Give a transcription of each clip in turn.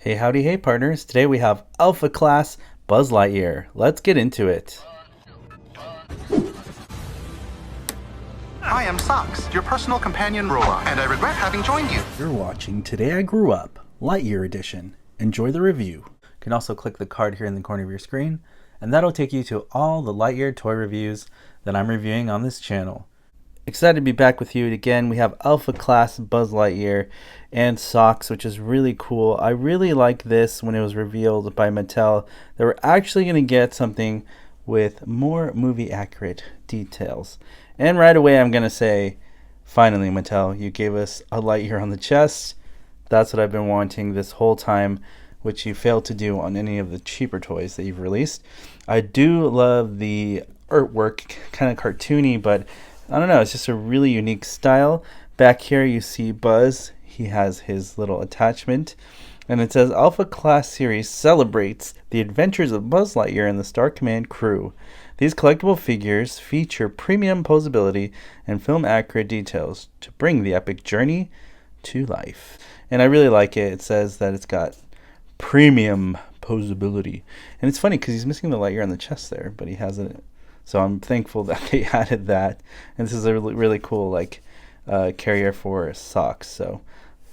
Hey howdy hey partners, today we have Alpha Class Buzz Lightyear. Let's get into it. I am Socks, your personal companion robot, and I regret having joined you. You're watching Today I Grew Up, Lightyear Edition. Enjoy the review. You can also click the card here in the corner of your screen, and that'll take you to all the Lightyear toy reviews that I'm reviewing on this channel. Excited to be back with you again. We have Alpha Class Buzz Lightyear and Socks, which is really cool. I really like this when it was revealed by Mattel that we're actually going to get something with more movie accurate details. And right away I'm going to say, finally Mattel, you gave us a Lightyear on the chest. That's what I've been wanting this whole time, which you failed to do on any of the cheaper toys that you've released. I do love the artwork, kind of cartoony, but I don't know, it's just a really unique style. Back here you see Buzz. He has his little attachment. And it says, Alpha Class Series celebrates the adventures of Buzz Lightyear and the Star Command crew. These collectible figures feature premium posability and film-accurate details to bring the epic journey to life. And I really like it. It says that it's got premium posability. And it's funny because he's missing the Lightyear on the chest there, but he has it. So I'm thankful that they added that. And this is a really cool carrier for Socks. So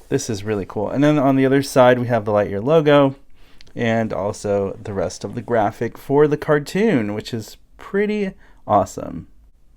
this is really cool. And then on the other side we have the Lightyear logo and also the rest of the graphic for the cartoon, which is pretty awesome.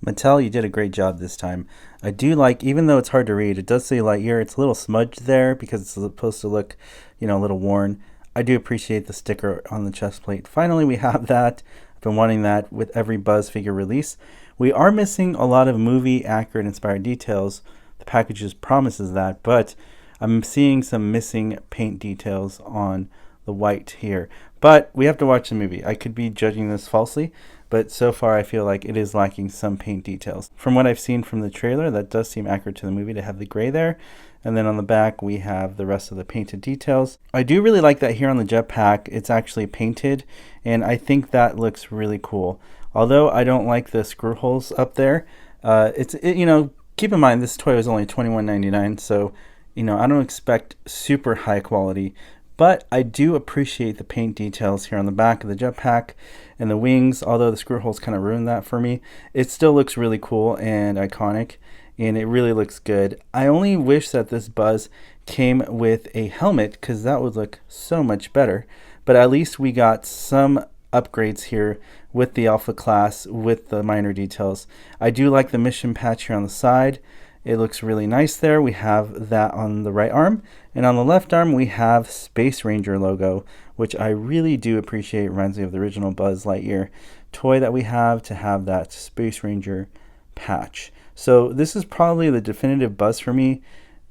Mattel, you did a great job this time. I do like, even though it's hard to read, it does say Lightyear. It's a little smudged there because it's supposed to look, a little worn. I do appreciate the sticker on the chest plate. Finally, we have that. I've been wanting that with every Buzz figure release. We are missing a lot of movie accurate inspired details. The packages promises that, but I'm seeing some missing paint details on the white here. But we have to watch the movie. I could be judging this falsely, but so far I feel like it is lacking some paint details. From what I've seen from the trailer, that does seem accurate to the movie to have the gray there. And then on the back we have the rest of the painted details. I do really like that here on the Jetpack it's actually painted, and I think that looks really cool. Although I don't like the screw holes up there. Keep in mind this toy was only $21.99, so I don't expect super high quality, but I do appreciate the paint details here on the back of the Jetpack and the wings. Although the screw holes kind of ruined that for me, it still looks really cool and iconic, and it really looks good. I only wish that this Buzz came with a helmet because that would look so much better, but at least we got some upgrades here with the Alpha Class with the minor details. I do like the mission patch here on the side. It looks really nice there. We have that on the right arm, and on the left arm we have Space Ranger logo, which I really do appreciate. It reminds me of the original Buzz Lightyear toy that we have, to have that Space Ranger patch. So this is probably the definitive Buzz for me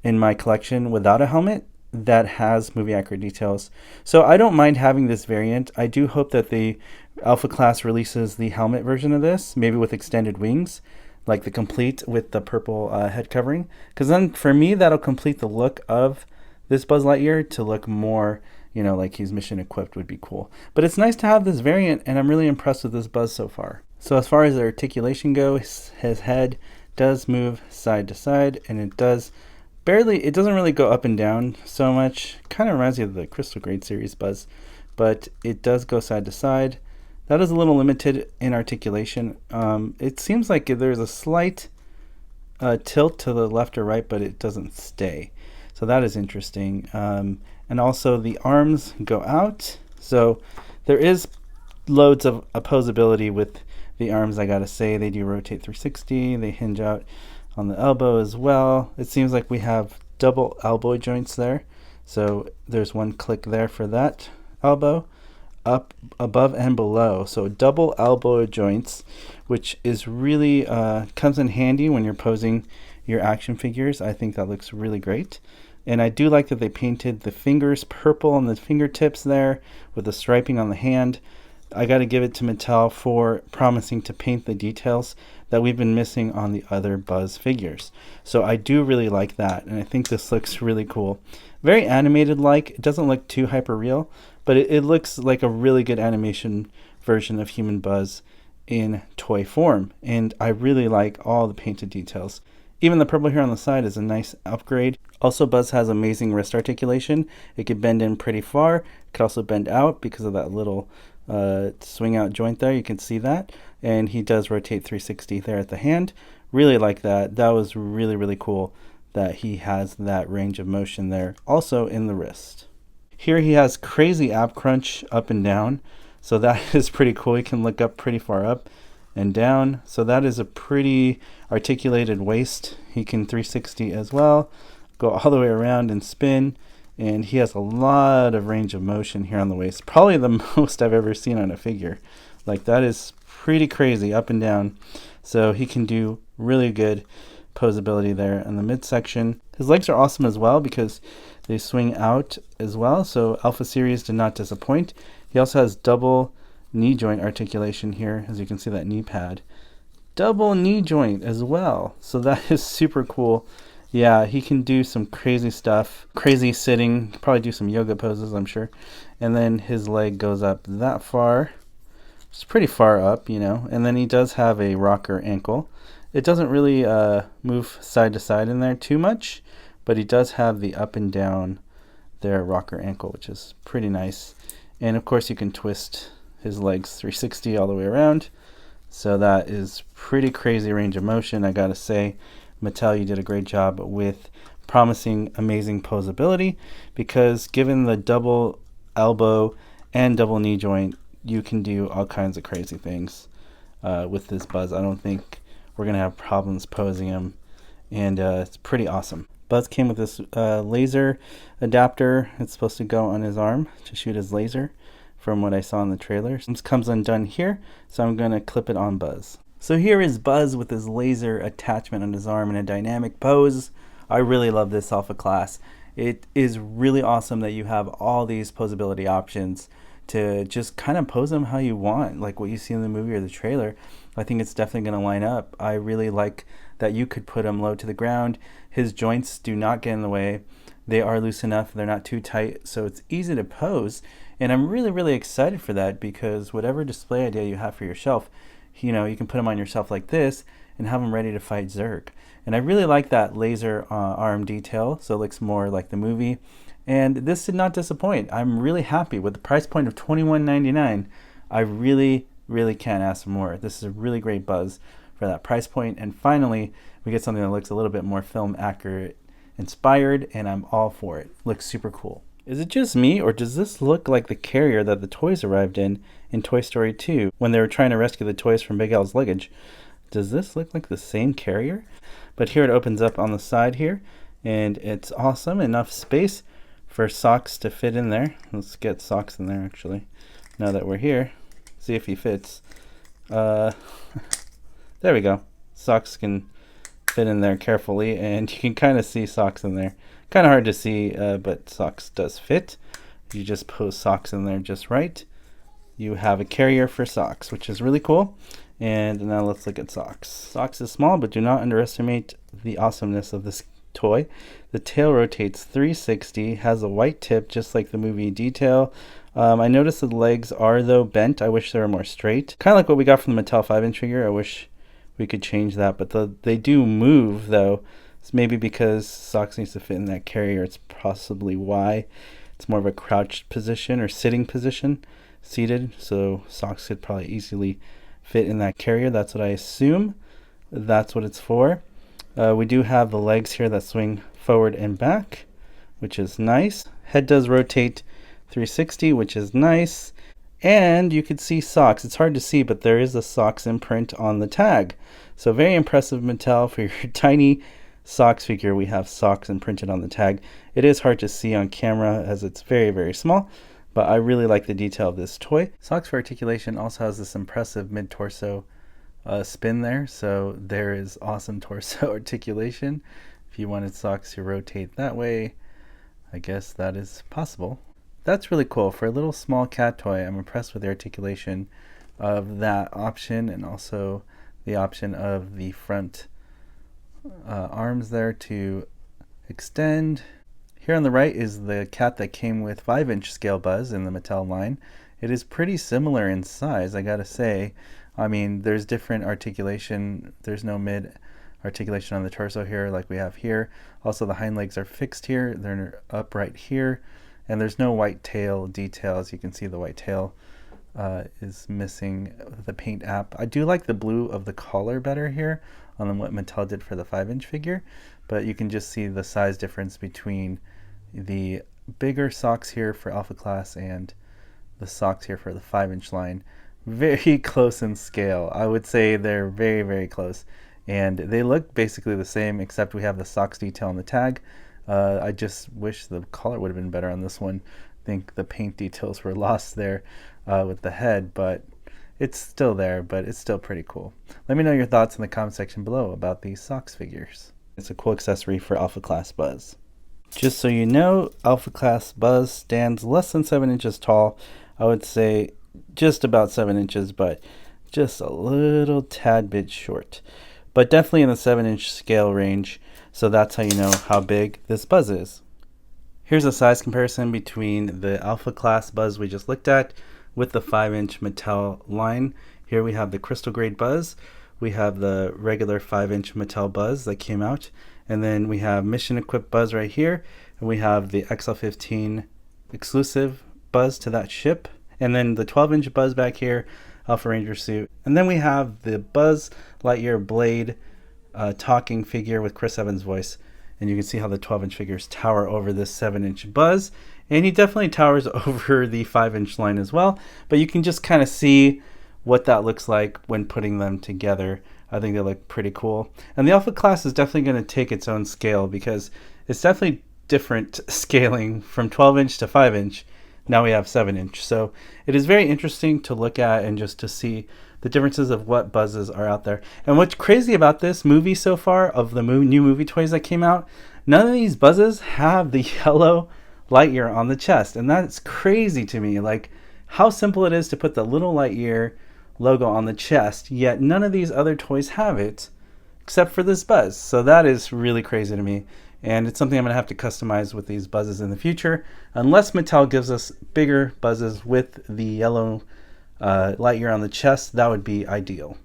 in my collection without a helmet that has movie accurate details. So I don't mind having this variant. I do hope that the Alpha Class releases the helmet version of this, maybe with extended wings, like the complete with the purple head covering, because then for me that'll complete the look of this Buzz Lightyear to look more, like he's mission equipped would be cool. But it's nice to have this variant, and I'm really impressed with this Buzz so far. So as far as the articulation goes, his head does move side to side, and it doesn't really go up and down so much. Kind of reminds me of the Crystal Grade series Buzz, but it does go side to side. That is a little limited in articulation. It seems like there's a slight tilt to the left or right, but it doesn't stay. So that is interesting. And also the arms go out. So there is loads of opposability with the arms, I gotta say. They do rotate 360. They hinge out on the elbow as well. It seems like we have double elbow joints there. So there's one click there for that elbow, up, above, and below. So double elbow joints, which is really comes in handy when you're posing your action figures. I think that looks really great. And I do like that they painted the fingers purple on the fingertips there with the striping on the hand. I got to give it to Mattel for promising to paint the details that we've been missing on the other Buzz figures. So I do really like that, and I think this looks really cool. Very animated-like. It doesn't look too hyper-real, but it looks like a really good animation version of Human Buzz in toy form, and I really like all the painted details. Even the purple here on the side is a nice upgrade. Also, Buzz has amazing wrist articulation. It could bend in pretty far. It could also bend out because of that little swing out joint there. You can see that. And he does rotate 360 there at the hand. Really like that. That was really, really cool that he has that range of motion there. Also in the wrist. Here he has crazy ab crunch up and down. So that is pretty cool. He can look up pretty far up and down. So that is a pretty articulated waist. He can 360 as well, go all the way around and spin. And he has a lot of range of motion here on the waist. Probably the most I've ever seen on a figure. Like, that is pretty crazy up and down. So he can do really good posability there in the midsection. His legs are awesome as well because they swing out as well. So Alpha Series did not disappoint. He also has double knee joint articulation here, as you can see that knee pad. Double knee joint as well. So that is super cool. Yeah, he can do some crazy stuff. Crazy sitting. Probably do some yoga poses, I'm sure. And then his leg goes up that far. It's pretty far up, you know. And then he does have a rocker ankle. It doesn't really move side to side in there too much, but he does have the up and down there rocker ankle, which is pretty nice. And of course you can twist his legs 360 all the way around. So that is pretty crazy range of motion. I gotta say, Mattel, you did a great job with promising amazing posability, because given the double elbow and double knee joint, you can do all kinds of crazy things with this Buzz. I don't think we're gonna have problems posing him, and it's pretty awesome. Buzz came with this laser adapter. It's supposed to go on his arm to shoot his laser, from what I saw in the trailer. This comes undone here, so I'm going to clip it on Buzz. So here is Buzz with his laser attachment on his arm in a dynamic pose. I really love this Alpha class. It is really awesome that you have all these posability options to just kind of pose them how you want, like what you see in the movie or the trailer. I think it's definitely going to line up. I really like that you could put him low to the ground. His joints do not get in the way. They are loose enough. They're not too tight, so it's easy to pose. And I'm really, really excited for that, because whatever display idea you have for your shelf, you know, you can put them on your shelf like this and have them ready to fight Zurg. And I really like that laser arm detail, so it looks more like the movie. And this did not disappoint. I'm really happy with the price point of $21.99. I really, really can't ask for more. This is a really great Buzz for that price point. And finally, we get something that looks a little bit more film accurate inspired, and I'm all for it. Looks super cool. Is it just me, or does this look like the carrier that the toys arrived in Toy Story 2 when they were trying to rescue the toys from Big Al's luggage? Does this look like the same carrier? But here it opens up on the side here, and it's awesome. Enough space for socks to fit in there. Let's get socks in there, actually, now that we're here. See if he fits. There we go. Socks can fit in there carefully, and you can kind of see socks in there. Kind of hard to see, but socks does fit. You just pose socks in there just right. You have a carrier for socks, which is really cool. And now let's look at socks. Socks is small, but do not underestimate the awesomeness of this toy. The tail rotates 360, has a white tip just like the movie detail. I noticed the legs are, though, bent. I wish they were more straight. Kind of like what we got from the Mattel 5-inch figure. I wish we could change that, but they do move, though. It's maybe because socks needs to fit in that carrier. It's possibly why. It's more of a crouched position or sitting position, seated, so socks could probably easily fit in that carrier. That's what I assume. That's what it's for. We do have the legs here that swing forward and back, which is nice. Head does rotate 360, which is nice. And you can see socks. It's hard to see, but there is a socks imprint on the tag. So very impressive, Mattel, for your tiny socks figure. We have socks imprinted on the tag. It is hard to see on camera as it's very, very small, but I really like the detail of this toy. Socks for Articulation also has this impressive mid-torso spin there, so there is awesome torso articulation. If you wanted socks to rotate that way, I guess that is possible. That's really cool. For a little small cat toy, I'm impressed with the articulation of that option, and also the option of the front arms there to extend. Here on the right is the cat that came with 5-inch scale Buzz in the Mattel line. It is pretty similar in size, I gotta say. I mean, there's different articulation. There's no mid articulation on the torso here like we have here. Also the hind legs are fixed here, they're upright here, and there's no white tail detail. As you can see, the white tail is missing the paint app. I do like the blue of the collar better here on what Mattel did for the 5-inch figure, but you can just see the size difference between the bigger socks here for Alpha Class and the socks here for the 5-inch line. Very close in scale. I would say they're very, very close, and they look basically the same except we have the socks detail on the tag. I just wish the collar would have been better on this one. I think the paint details were lost there with the head, but it's still there, but it's still pretty cool. Let me know your thoughts in the comment section below about these socks figures. It's a cool accessory for Alpha Class Buzz. Just so you know, Alpha Class Buzz stands less than 7 inches tall. I would say just about 7 inches, but just a little tad bit short. But definitely in the 7-inch scale range, so that's how you know how big this Buzz is. Here's a size comparison between the Alpha Class Buzz we just looked at with the 5-inch Mattel line. Here we have the Crystal Grade Buzz, we have the regular 5-inch Mattel Buzz that came out, and then we have Mission Equipped Buzz right here, and we have the XL15 exclusive Buzz to that ship, and then the 12-inch Buzz back here, Alpha Ranger suit, and then we have the Buzz Lightyear Blade talking figure with Chris Evans' voice, and you can see how the 12-inch figures tower over this 7-inch Buzz. And he definitely towers over the 5-inch line as well, but you can just kind of see what that looks like when putting them together. I think they look pretty cool. And the Alpha Class is definitely going to take its own scale because it's definitely different scaling from 12-inch to 5-inch. Now we have 7-inch. So it is very interesting to look at and just to see the differences of what Buzzes are out there. And what's crazy about this movie so far, of the new movie toys that came out, none of these Buzzes have the yellow Lightyear on the chest, and that's crazy to me. Like how simple it is to put the little Lightyear logo on the chest, yet none of these other toys have it except for this Buzz. So that is really crazy to me, and it's something I'm gonna have to customize with these Buzzes in the future, unless Mattel gives us bigger Buzzes with the yellow Lightyear on the chest. That would be ideal.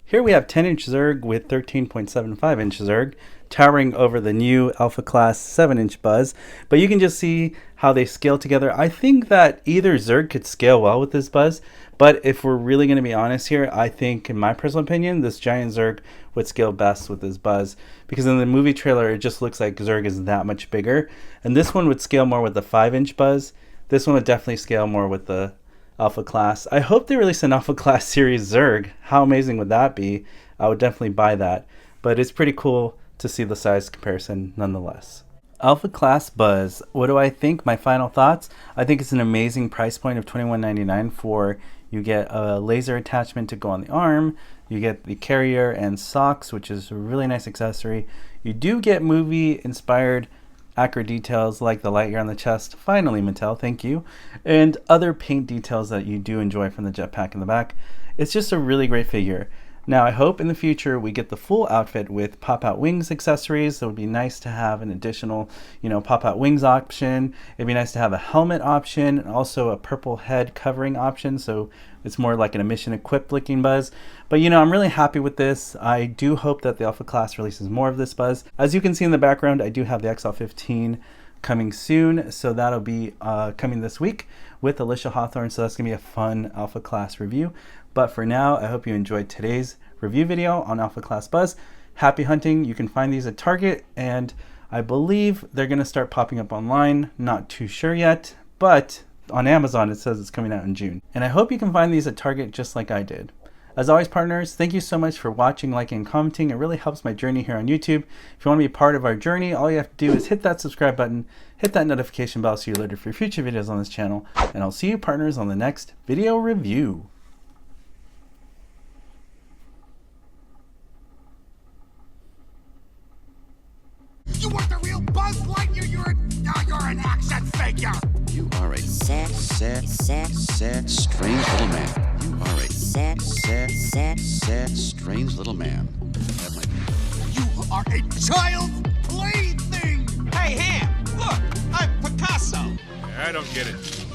Here we have 10-inch Zurg with 13.75-inch Zurg towering over the new Alpha Class 7-inch Buzz, but you can just see how they scale together. I think that either Zurg could scale well with this Buzz, but if we're really going to be honest here, I think, in my personal opinion, this giant Zurg would scale best with this Buzz, because in the movie trailer it just looks like Zurg is that much bigger, and this one would scale more with the 5-inch Buzz. This one would definitely scale more with the Alpha Class. I hope they release an Alpha Class series Zurg. How amazing would that be? I would definitely buy that, but it's pretty cool to see the size comparison nonetheless. Alpha Class Buzz, what do I think? My final thoughts? I think it's an amazing price point of $21.99 for, you get a laser attachment to go on the arm, you get the carrier and socks, which is a really nice accessory. You do get movie inspired accurate details like the Lightyear on the chest, finally Mattel, thank you, and other paint details that you do enjoy from the jetpack in the back. It's just a really great figure. Now I hope in the future we get the full outfit with pop-out wings accessories. So it would be nice to have an additional, pop-out wings option. It'd be nice to have a helmet option and also a purple head covering option, so it's more like an Mission Equipped looking Buzz. But I'm really happy with this. I do hope that the Alpha Class releases more of this Buzz. As you can see in the background, I do have the XL15 coming soon, so that'll be coming this week with Alicia Hawthorne, so that's gonna be a fun Alpha Class review. But for now, I hope you enjoyed today's review video on Alpha Class Buzz. Happy hunting. You can find these at Target, and I believe they're gonna start popping up online. Not too sure yet, but on Amazon it says it's coming out in June. And I hope you can find these at Target just like I did. As always, partners, thank you so much for watching, liking, and commenting. It really helps my journey here on YouTube. If you want to be part of our journey, all you have to do is hit that subscribe button, hit that notification bell so you're alerted for future videos on this channel, and I'll see you, partners, on the next video review. You weren't the real Buzz Lightyear, you're an action figure! You are a sad, strange little man. You are a sad, strange little man. You are a child's plaything! Hey, Ham, look, I'm Picasso. I don't get it.